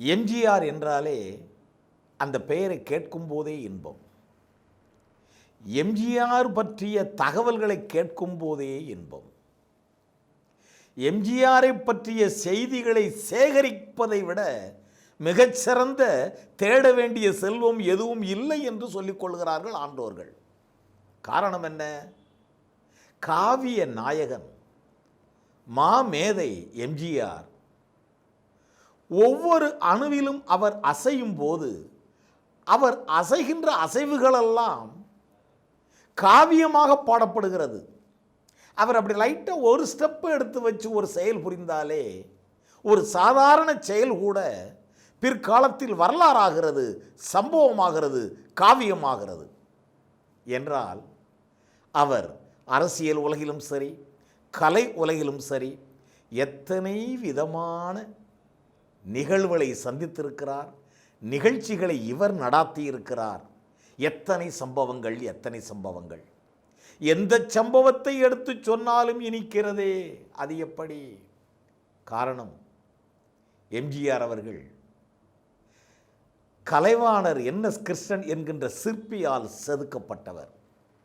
எம்ஜிஆர் என்றாலே அந்த பெயரை கேட்கும் போதே இன்பம். எம்ஜிஆர் பற்றிய தகவல்களை கேட்கும் போதே இன்பம். எம்ஜிஆரை பற்றிய செய்திகளை சேகரிப்பதை விட மிகச்சிறந்த தேட வேண்டிய செல்வம் எதுவும் இல்லை என்று சொல்லிக் கொள்கிறார்கள் ஆண்டோர்கள். காரணம் என்ன? காவிய நாயகன் மாமேதை எம்ஜிஆர் ஒவ்வொரு அணுவிலும் அவர் அசையும் போது அவர் அசைகின்ற அசைவுகளெல்லாம் காவியமாக பாடப்படுகிறது. அவர் அப்படி லைட்டாக ஒரு ஸ்டெப்பு எடுத்து வச்சு ஒரு செயல் புரிந்தாலே ஒரு சாதாரண செயல் கூட பிற்காலத்தில் வரலாறாகிறது, சம்பவமாகிறது, காவியமாகிறது. என்றால் அவர் அரசியல் உலகிலும் சரி, கலை உலகிலும் சரி, எத்தனை விதமான நிகழ்வுகளை சந்தித்திருக்கிறார், நிகழ்ச்சிகளை இவர் நடாத்தியிருக்கிறார். எத்தனை சம்பவங்கள், எத்தனை சம்பவங்கள். எந்த சம்பவத்தை எடுத்து சொன்னாலும் இனிக்கிறதே. அது எப்படி? காரணம், எம்ஜிஆர் அவர்கள் கலைவாணர் என்.எஸ். கிருஷ்ணன் என்கின்ற சிற்பியால் செதுக்கப்பட்டவர்.